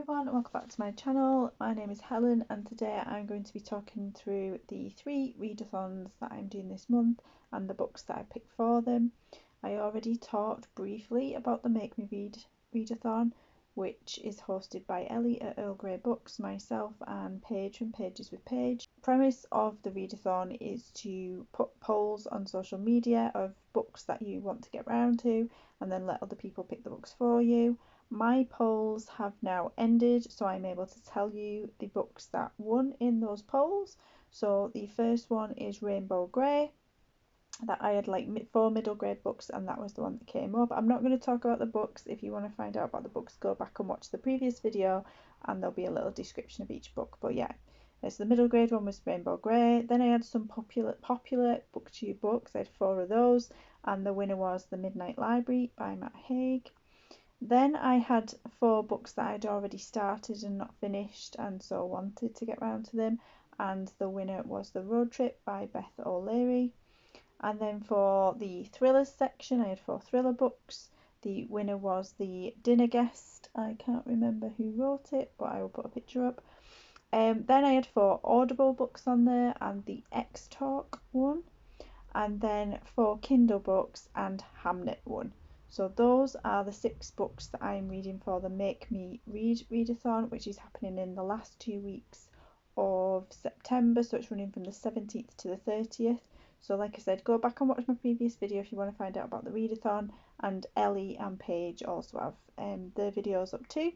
everyone, welcome back to my channel. My name is Helen and today I'm going to be talking through the 3 readathons that I'm doing this month and the books that I picked for them. I already talked briefly about the Make Me Read readathon, which is hosted by Ellie at Earl Grey Books, myself and Paige from Pages with Paige. The premise of the readathon is to put polls on social media of books that you want to get round to and then let other people pick the books for you. My polls have now ended, so I'm able to tell you the books that won in those polls. So the first one is Rainbow Grey, that I had like 4 middle grade books and that was the one that came up. I'm not going to talk about the books. If you want to find out about the books, go back and watch the previous video and there'll be a little description of each book. But yeah, so the middle grade one was Rainbow Grey. Then I had some popular booktube books. I had 4 of those and the winner was The Midnight Library by Matt Haig. Then I had 4 books that I'd already started and not finished and so wanted to get round to them, and the winner was The Road Trip by Beth O'Leary. And then for the thrillers section I had 4 thriller books. The winner was The Dinner Guest. I can't remember who wrote it, but I will put a picture up. Then I had 4 Audible books on there and the X Talk one, and then 4 Kindle books and Hamnet one. So those are the 6 books that I'm reading for the Make Me Read readathon, which is happening in the last 2 weeks of September. So it's running from the 17th to the 30th. So like I said, go back and watch my previous video if you want to find out about the readathon, and Ellie and Paige also have their videos up too.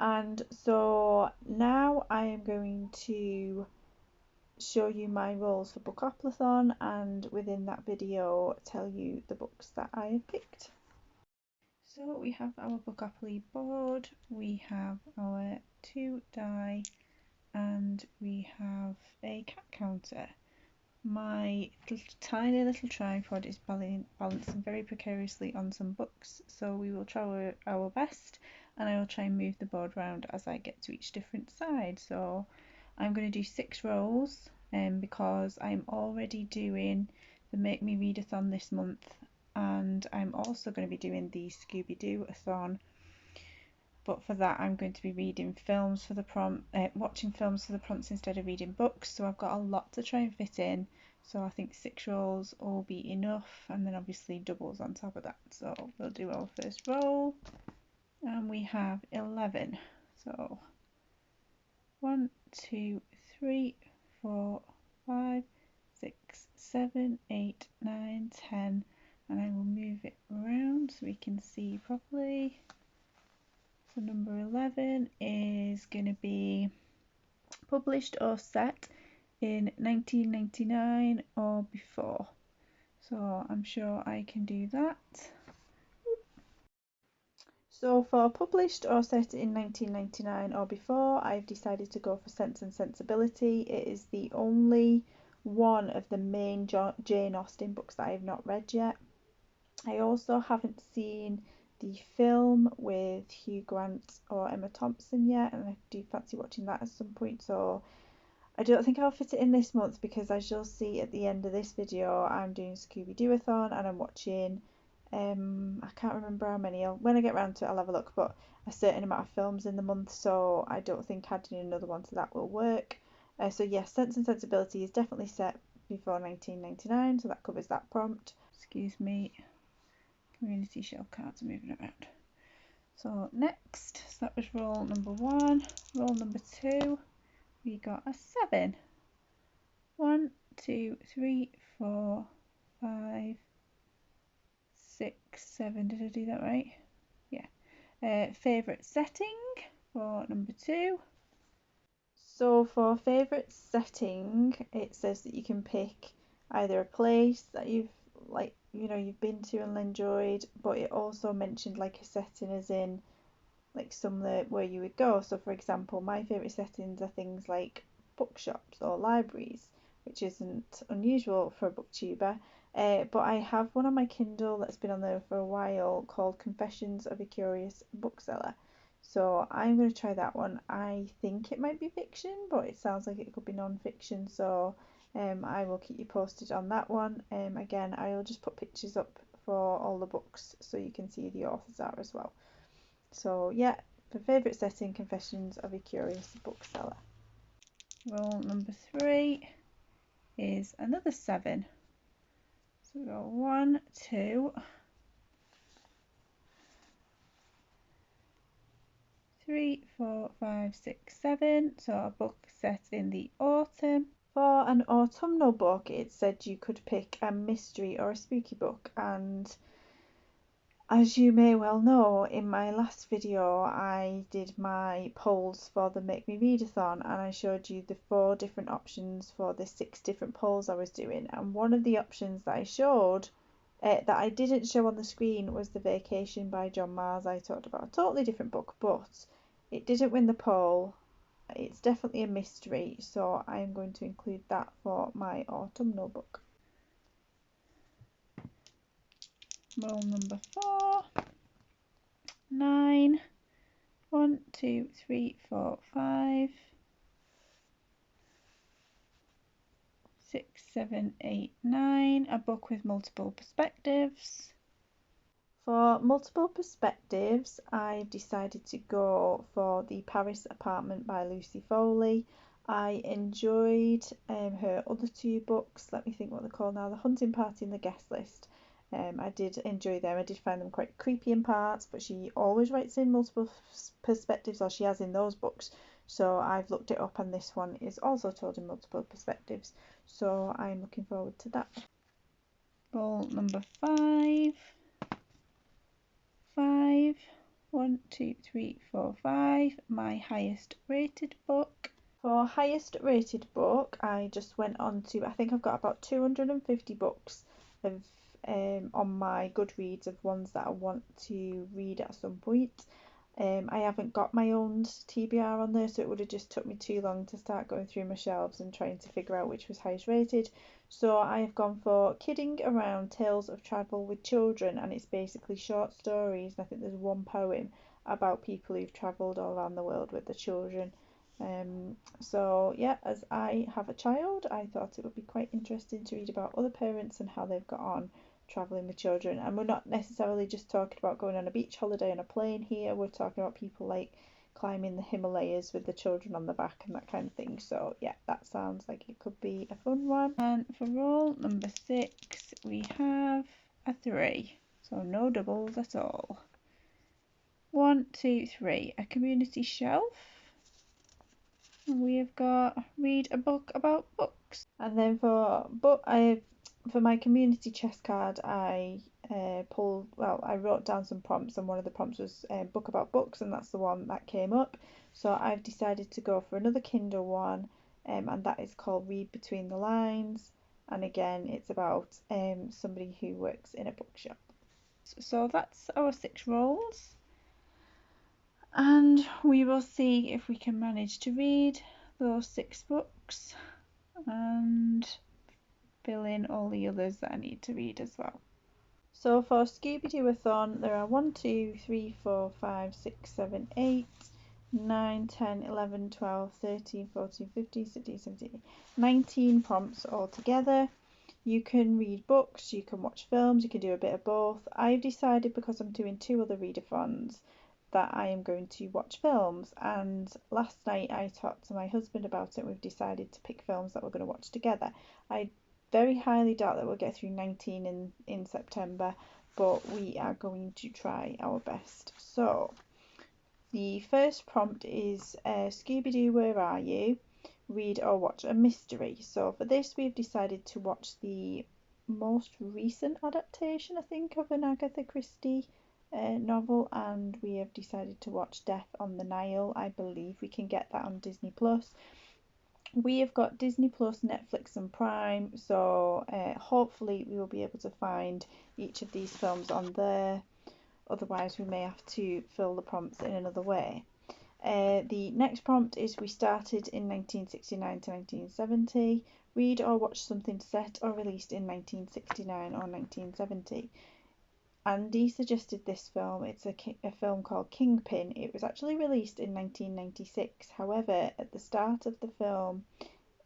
And so now I am going to show you my roles for Bookoplathon, and within that video tell you the books that I have picked. So we have our Bookopoly board, we have our 2 die, and we have a cat counter. My tiny little tripod is balancing very precariously on some books, so we will try our best, and I will try and move the board around as I get to each different side. So I'm going to do 6 rows because I'm already doing the Make Me Readathon this month, and I'm also going to be doing the Scooby-Doo-athon. But for that I'm going to be reading films for the watching films for the prompts instead of reading books. So I've got a lot to try and fit in. So I think 6 rolls will be enough, and then obviously doubles on top of that. So we'll do our first roll, and we have 11. So 1, 2, 3, 4, 5, 6, 7, 8, 9, 10, and I will move it around so we can see properly. So number 11 is going to be published or set in 1999 or before. So I'm sure I can do that. So for published or set in 1999 or before, I've decided to go for Sense and Sensibility. It is the only one of the main Jane Austen books that I have not read yet. I also haven't seen the film with Hugh Grant or Emma Thompson yet, and I do fancy watching that at some point. So I don't think I'll fit it in this month because, as you'll see at the end of this video, I'm doing Scooby-Doo-athon and I'm watching I can't remember how many. When I get round to it I'll have a look, but a certain amount of films in the month, so I don't think adding another one to that will work. So yes, Sense and Sensibility is definitely set before 1999, so that covers that prompt. Excuse me, community shell cards are moving around. So next, so that was roll number 1. Roll number 2, we got a 7. 1, 2, 3, 4, 5, 6, 7. Did I do that right? Yeah. Favourite setting for number 2. So for favourite setting, it says that you can pick either a place that you've been to and enjoyed, but it also mentioned like a setting as in like somewhere where you would go. So for example, my favourite settings are things like bookshops or libraries, which isn't unusual for a booktuber. But I have one on my Kindle that's been on there for a while called Confessions of a Curious Bookseller. So I'm going to try that one. I think it might be fiction, but it sounds like it could be non-fiction. So I will keep you posted on that one. Again, I'll just put pictures up for all the books so you can see who the authors are as well. So yeah, For favourite setting, Confessions of a Curious Bookseller. Roll number 3 is another 7. So we got 1, 2, 3, 4, 5, 6, 7. So a book set in the autumn. For an autumnal book, it said you could pick a mystery or a spooky book, and as you may well know, in my last video I did my polls for the Make Me Readathon, and I showed you the 4 different options for the 6 different polls I was doing, and one of the options that I showed that I didn't show on the screen was The Vacation by John Mars. I talked about a totally different book, but it didn't win the poll. It's definitely a mystery, so I am going to include that for my autumnal book. Roll number 4. 9. 1, 2, 3, 4, 5. 6, 7, 8, 9. A book with multiple perspectives. For multiple perspectives, I've decided to go for The Paris Apartment by Lucy Foley. I enjoyed her other 2 books. Let me think what they're called now. The Hunting Party and The Guest List. I did enjoy them. I did find them quite creepy in parts, but she always writes in multiple perspectives, or she has in those books. So I've looked it up, and this one is also told in multiple perspectives. So I'm looking forward to that. Roll number 5. 5. 1, 2, 3, 4, 5. My highest rated book. For highest rated book, I just went on to, I think I've got about 250 books of on my Goodreads of ones that I want to read at some point. I haven't got my own TBR on there, so it would have just took me too long to start going through my shelves and trying to figure out which was highest rated. So I have gone for Kidding Around Tales of Travel with Children, and it's basically short stories, and I think there's one poem about people who've travelled all around the world with their children. So yeah, as I have a child, I thought it would be quite interesting to read about other parents and how they've got on travelling with children. And we're not necessarily just talking about going on a beach holiday on a plane here, we're talking about people like climbing the Himalayas with the children on the back and that kind of thing. So yeah, that sounds like it could be a fun one. And for roll number 6, we have a 3, so no doubles at all. 1, 2, 3, a community shelf. And we have got read a book about books. And then for my community chest card, I wrote down some prompts, and one of the prompts was book about books, and that's the one that came up. So I've decided to go for another Kindle one, and that is called Read Between the Lines, and again it's about somebody who works in a bookshop. So that's our 6 rolls, and we will see if we can manage to read those 6 books and fill in all the others that I need to read as well. So for Scoobyathon, there are 1, 2, 3, 4, 5, 6, 7, 8, 9, 10, 11, 12, 13, 14, 15, 16, 17, 19 prompts altogether. You can read books, you can watch films, you can do a bit of both. I've decided, because I'm doing 2 other readathons, that I am going to watch films, and last night I talked to my husband about it and we've decided to pick films that we're going to watch together. I very highly doubt that we'll get through 19 in September, but we are going to try our best. So the first prompt is Scooby-Doo, Where Are You? Read or watch a mystery. So for this we've decided to watch the most recent adaptation, I think, of an Agatha Christie novel, and we have decided to watch Death on the Nile. I believe we can get that on Disney Plus. We have got Disney Plus, Netflix and Prime, so hopefully we will be able to find each of these films on there. Otherwise we may have to fill the prompts in another way. The next prompt is we started in 1969 to 1970. Read or watch something set or released in 1969 or 1970. Andy suggested this film. It's a film called Kingpin. It was actually released in 1996. However, at the start of the film,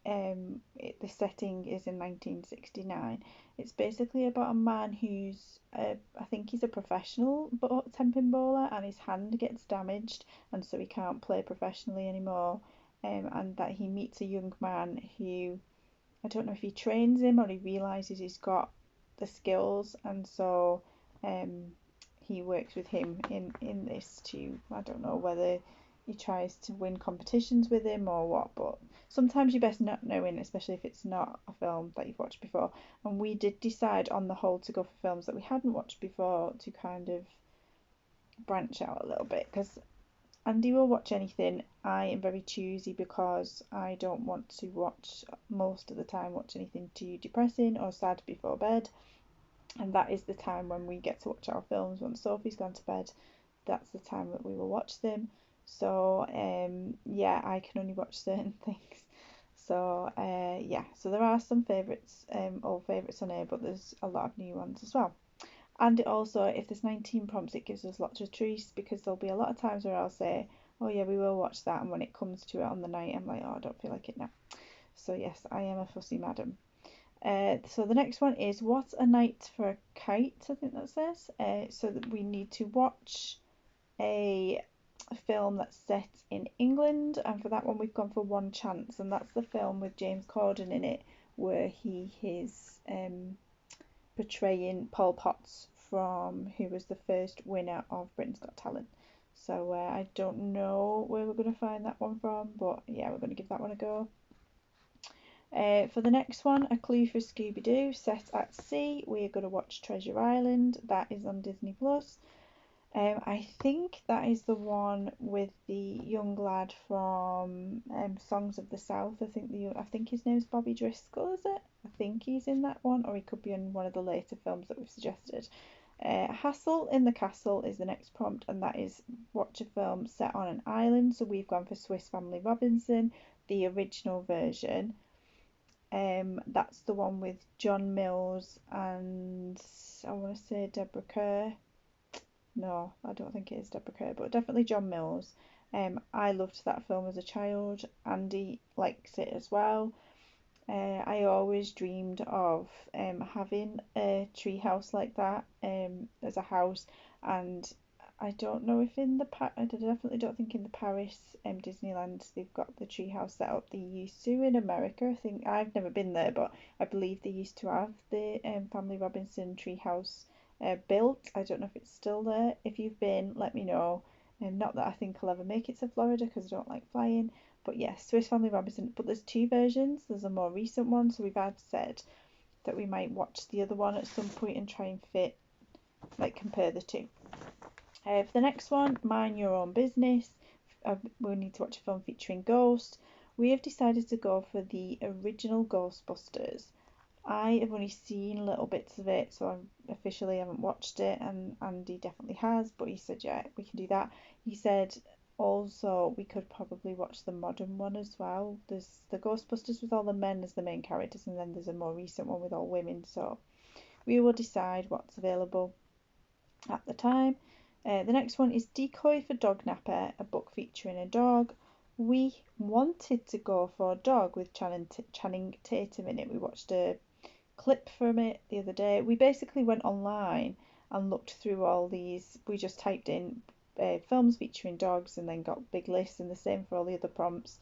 the setting is in 1969. It's basically about a man who's, I think he's a professional tenpin bowler, and his hand gets damaged, and so he can't play professionally anymore. And that he meets a young man who, I don't know if he trains him or he realizes he's got the skills, and so um, he works with him in this to, I don't know whether he tries to win competitions with him or what, but sometimes you're best not knowing, especially if it's not a film that you've watched before. And we did decide on the whole to go for films that we hadn't watched before to kind of branch out a little bit, because Andy will watch anything. I am very choosy because I don't want to watch, most of the time, watch anything too depressing or sad before bed. And that is the time when we get to watch our films. Once Sophie's gone to bed, that's the time that we will watch them. So yeah, I can only watch certain things. So yeah, so there are some favourites, old favourites on here, but there's a lot of new ones as well. And it also, if there's 19 prompts, it gives us lots of choice, because there'll be a lot of times where I'll say, oh yeah, we will watch that, and when it comes to it on the night, I'm like, oh, I don't feel like it now. So yes, I am a fussy madam. So the next one is What a Night for a Kite, I think that says. So that we need to watch a film that's set in England, and for that one we've gone for One Chance, and that's the film with James Corden in it, where he is portraying Paul Potts, from who was the first winner of Britain's Got Talent. So I don't know where we're going to find that one from, but yeah, we're going to give that one a go. For the next one, A Clue for Scooby-Doo, set at sea, we are going to watch Treasure Island. That is on Disney Plus. I think that is the one with the young lad from Songs of the South. I think his name's Bobby Driscoll, is it? I think he's in that one, or he could be in one of the later films that we've suggested. Hassle in the Castle is the next prompt, and that is watch a film set on an island. So we've gone for Swiss Family Robinson, the original version. That's the one with John Mills and, I want to say, Deborah Kerr. No, I don't think it is Deborah Kerr, but definitely John Mills. I loved that film as a child. Andy likes it as well. I always dreamed of having a tree house like that as a house, and I don't know if I definitely don't think in the Paris Disneyland they've got the tree house set up. They used to in America. I think I've never been there, but I believe they used to have the Family Robinson tree house built. I don't know if it's still there. If you've been, let me know. Not that I think I'll ever make it to Florida because I don't like flying. But yes, Swiss Family Robinson. But there's two versions. There's a more recent one, so we've had said that we might watch the other one at some point and try and compare the two. For the next one, Mind Your Own Business. We need to watch a film featuring ghosts. We have decided to go for the original Ghostbusters. I have only seen little bits of it, so I officially haven't watched it, and Andy definitely has, but he said, yeah, we can do that. He said also we could probably watch the modern one as well. There's the Ghostbusters with all the men as the main characters, and then there's a more recent one with all women, so we will decide what's available at the time. The next one is Decoy for Dog Napper, a book featuring a dog. We wanted to go for a dog with Channing Tatum in it. We watched a clip from it the other day. We basically went online and looked through all these. We just typed in films featuring dogs and then got big lists, and the same for all the other prompts.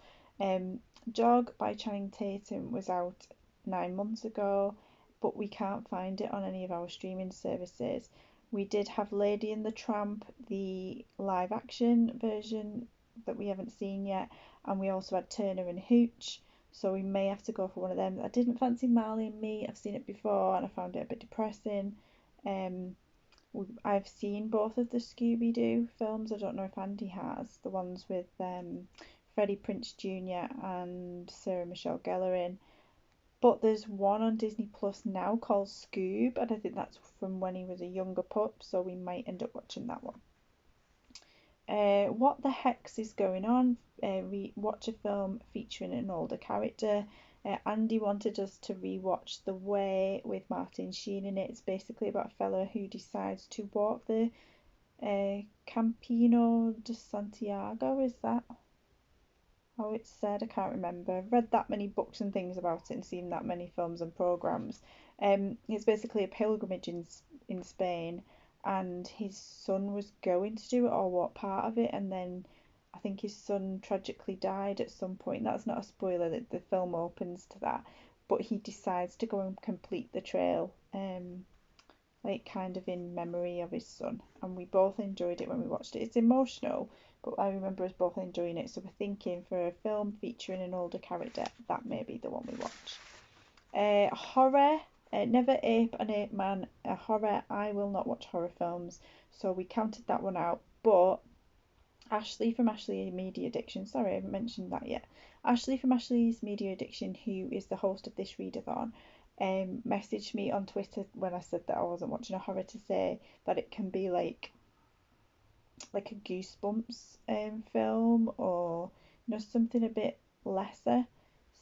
Dog by Channing Tatum was out 9 months ago, but we can't find it on any of our streaming services. We did have Lady and the Tramp, the live action version that we haven't seen yet, and we also had Turner and Hooch, so we may have to go for one of them. I didn't fancy Marley and Me. I've seen it before and I found it a bit depressing. I've seen both of the Scooby-Doo films. I don't know if Andy has, the ones with Freddie Prinze Jr. and Sarah Michelle Gellar in. But there's one on Disney Plus now called Scoob, and I think that's from when he was a younger pup, so we might end up watching that one. What the Hex is Going On? We watch a film featuring an older character. Andy wanted us to rewatch The Way with Martin Sheen in it. It's basically about a fella who decides to walk the Campino de Santiago. Is that? how it's said. I can't remember. I've read that many books and things about it and seen that many films and programs. It's basically a pilgrimage in Spain, and his son was going to do it or what part of it, and then I think his son tragically died at some point. That's not a spoiler. That the film opens to that, but he decides to go and complete the trail. Like kind of in memory of his son, and we both enjoyed it when we watched it. It's emotional, but I remember us both enjoying it, so we're thinking for a film featuring an older character, that may be the one we watch. Horror, Never Ape an Ape Man, a horror. I will not watch horror films, so we counted that one out. But Ashley from Ashley Media Addiction, sorry I haven't mentioned that yet. Ashley from Ashley's Media Addiction, who is the host of this readathon, messaged me on Twitter when I said that I wasn't watching a horror to say that it can be like a Goosebumps film, or something a bit lesser,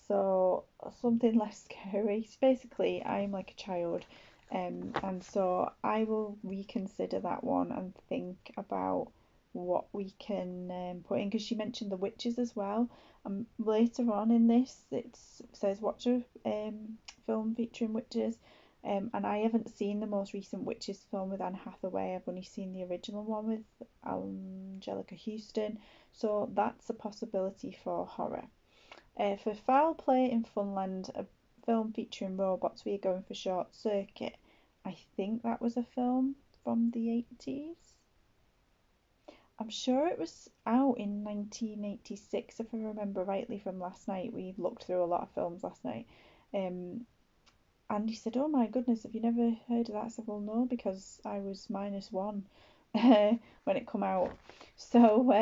so something less scary. So basically, I'm like a child, and so I will reconsider that one and think about what we can put in, because she mentioned the witches as well. Later on in this, it says watch a film featuring witches. And I haven't seen the most recent Witches film with Anne Hathaway. I've only seen the original one with Angelica Houston. So that's a possibility for horror. For Foul Play in Funland, a film featuring robots, we are going for Short Circuit. I think that was a film from the 80s. I'm sure it was out in 1986, if I remember rightly from last night. We looked through a lot of films last night. And he said, "Oh my goodness, have you never heard of that?" I said, "Well, no, because I was -1 when it come out." So,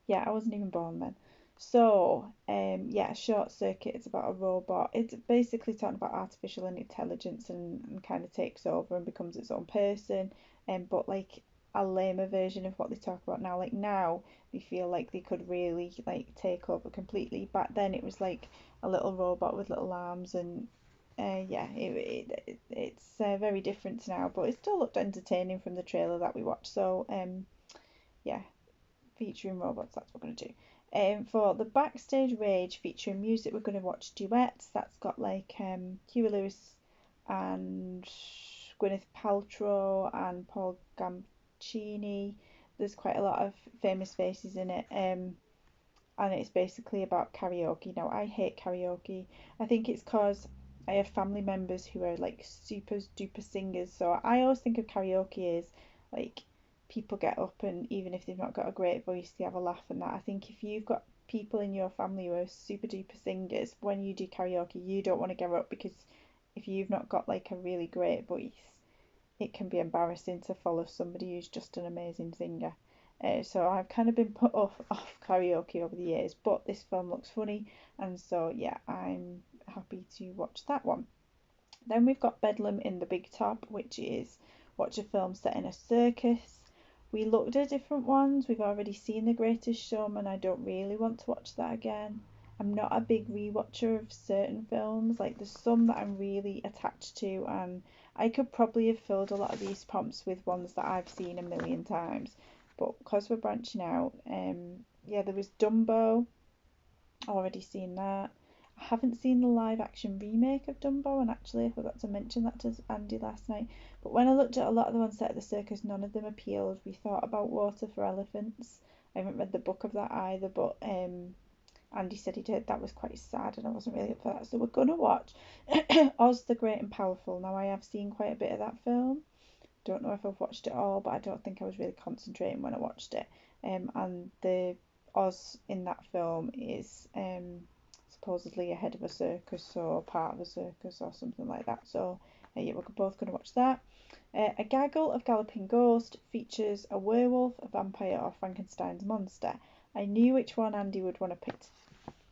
yeah, I wasn't even born then. So, yeah, Short Circuit is about a robot. It's basically talking about artificial intelligence, and kind of takes over and becomes its own person. But like a lamer version of what they talk about now. Like now, they feel like they could really like take over completely. Back then, it was like a little robot with little arms, and yeah, it's very different now. But it still looked entertaining from the trailer that we watched. So, yeah, featuring robots, that's what we're going to do. For the Backstage Rage featuring music, we're going to watch duets. That's got like Huey Lewis and Gwyneth Paltrow and Paul Gamcini. There's quite a lot of famous faces in it. And it's basically about karaoke. Now, I hate karaoke. I think it's because I have family members who are like super duper singers. So I always think of karaoke as like people get up, and even if they've not got a great voice, they have a laugh and that. I think if you've got people in your family who are super duper singers, when you do karaoke, you don't want to get up, because if you've not got like a really great voice, it can be embarrassing to follow somebody who's just an amazing singer. So I've kind of been put off karaoke over the years, but this film looks funny, and so yeah, I'm happy to watch that one. Then we've got Bedlam in the Big Top, which is watch a film set in a circus. We looked at different ones. We've already seen The Greatest Showman. I don't really want to watch that again. I'm not a big rewatcher of certain films. Like there's some that I'm really attached to, and I could probably have filled a lot of these prompts with ones that I've seen a million times. But because we're branching out, yeah, there was Dumbo. Already seen that. I haven't seen the live action remake of Dumbo, and actually I forgot to mention that to Andy last night. But when I looked at a lot of the ones set at the circus, none of them appealed. We thought about Water for Elephants. I haven't read the book of that either, but Andy said he did. That was quite sad, and I wasn't really up for that. So we're gonna watch Oz the Great and Powerful. Now I have seen quite a bit of that film. Don't know if I've watched it all, but I don't think I was really concentrating when I watched it. And the Oz in that film is supposedly a head of a circus or part of a circus or something like that. So yeah, we're both going to watch that. A Gaggle of Galloping Ghost features a werewolf, a vampire, or Frankenstein's monster. I knew which one Andy would want to pick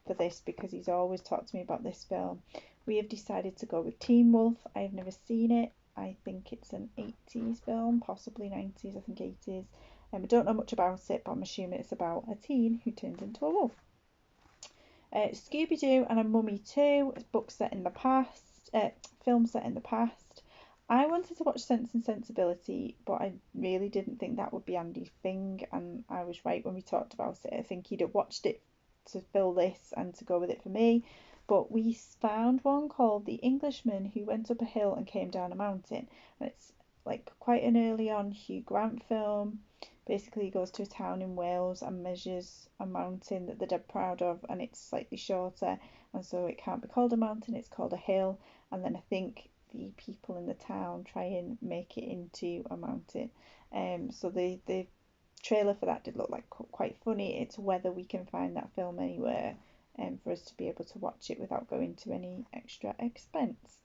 for this because he's always talked to me about this film. We have decided to go with Teen Wolf. I have never seen it. I think it's an 80s film, possibly 90s, I think 80s. I don't know much about it, but I'm assuming it's about a teen who turns into a wolf. Scooby-Doo and a Mummy 2, book set in the past, film set in the past. I wanted to watch Sense and Sensibility, but I really didn't think that would be Andy's thing, and I was right when we talked about it. I think he'd have watched it to fill this and to go with it for me. But we found one called The Englishman Who Went Up a Hill and Came Down a Mountain, and it's like quite an early on Hugh Grant film. Basically, he goes to a town in Wales and measures a mountain that they're dead proud of, and it's slightly shorter, and so it can't be called a mountain, it's called a hill. And then I think the people in the town try and make it into a mountain. So the trailer for that did look like quite funny. It's whether we can find that film anywhere for us to be able to watch it without going to any extra expense.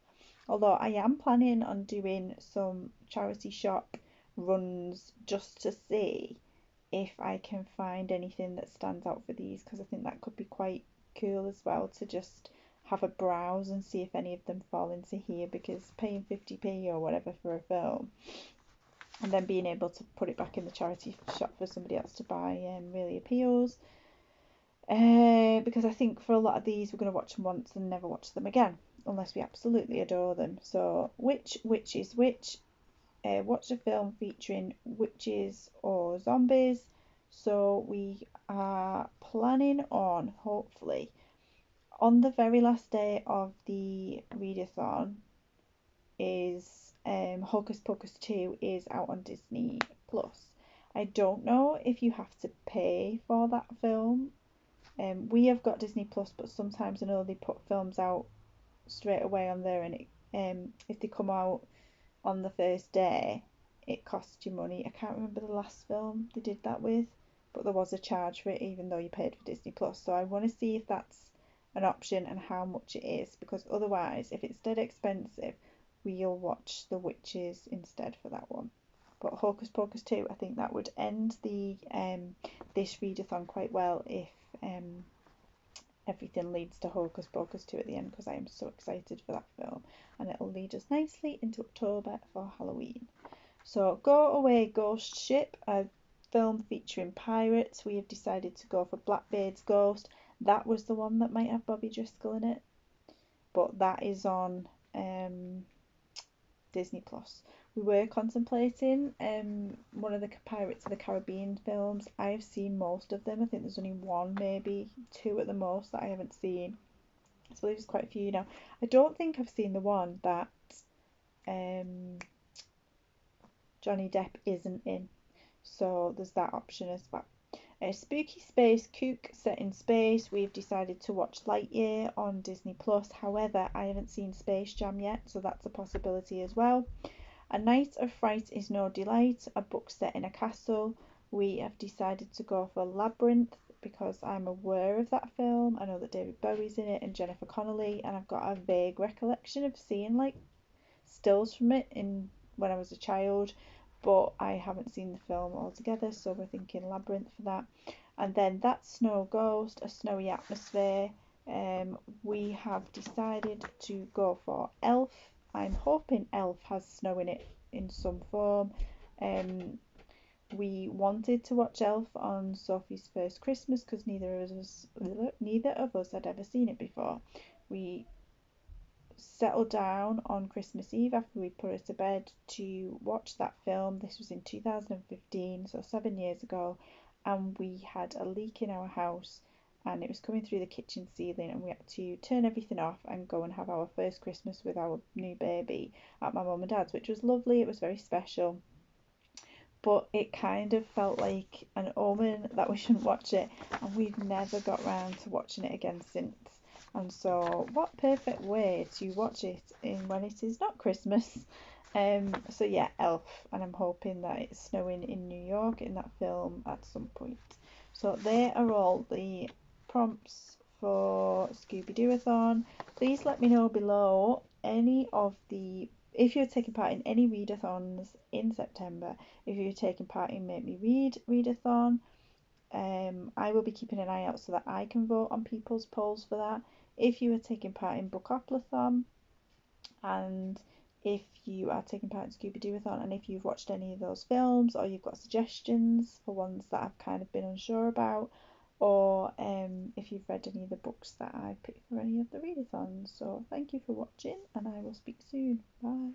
Although I am planning on doing some charity shop runs just to see if I can find anything that stands out for these, because I think that could be quite cool as well to just have a browse and see if any of them fall into here, because paying 50p or whatever for a film and then being able to put it back in the charity shop for somebody else to buy really appeals. Because I think for a lot of these we're going to watch them once and never watch them again unless we absolutely adore them. So which is which? Watch a film featuring witches or zombies. So we are planning on, hopefully, on the very last day of the readathon is Hocus Pocus 2 is out on Disney Plus. I don't know if you have to pay for that film. We have got Disney Plus, but sometimes I know they put films out straight away on there, and if they come out on the first day, it costs you money. I can't remember the last film they did that with, but there was a charge for it even though you paid for Disney Plus. So I want to see if that's an option and how much it is, because otherwise, if it's dead expensive, we'll watch The Witches instead for that one. But Hocus Pocus 2, I think that would end the this readathon quite well if everything leads to Hocus Pocus 2 at the end, because I am so excited for that film, and it'll lead us nicely into October for Halloween. So Go Away Ghost Ship, a film featuring pirates. We have decided to go for Blackbeard's Ghost. That was the one that might have Bobby Driscoll in it, but that is on Disney Plus. We were contemplating one of the Pirates of the Caribbean films. I have seen most of them. I think there's only one, maybe two at the most, that I haven't seen. I believe there's quite a few now. I don't think I've seen the one that Johnny Depp isn't in. So there's that option as well. A spooky space kook set in space. We've decided to watch Lightyear on Disney Plus. However, I haven't seen Space Jam yet, so that's a possibility as well. A Night of Fright is No Delight, a book set in a castle. We have decided to go for Labyrinth because I'm aware of that film. I know that David Bowie's in it and Jennifer Connelly, and I've got a vague recollection of seeing like stills from it in when I was a child, but I haven't seen the film altogether, so we're thinking Labyrinth for that. And then That Snow Ghost, A Snowy Atmosphere. We have decided to go for Elf. I'm hoping Elf has snow in it in some form. We wanted to watch Elf on Sophie's First Christmas because neither of us had ever seen it before. We settled down on Christmas Eve after we put her to bed to watch that film. This was in 2015, so 7 years ago, and we had a leak in our house and it was coming through the kitchen ceiling, and we had to turn everything off and go and have our first Christmas with our new baby at my mum and dad's, which was lovely. It was very special, but it kind of felt like an omen that we shouldn't watch it, and we've never got round to watching it again since. And so what perfect way to watch it in when it is not Christmas. So yeah, Elf, and I'm hoping that it's snowing in New York in that film at some point. So there are all the prompts for Scooby-Dooathon. Please let me know below if you're taking part in any readathons in September, if you're taking part in Make Me Read readathon. I will be keeping an eye out so that I can vote on people's polls for that. If you are taking part in Bookoplathon, and if you are taking part in Scooby-Dooathon, and if you've watched any of those films, or you've got suggestions for ones that I've kind of been unsure about, or if you've read any of the books that I picked for any of the readathons. So thank you for watching, and I will speak soon. Bye.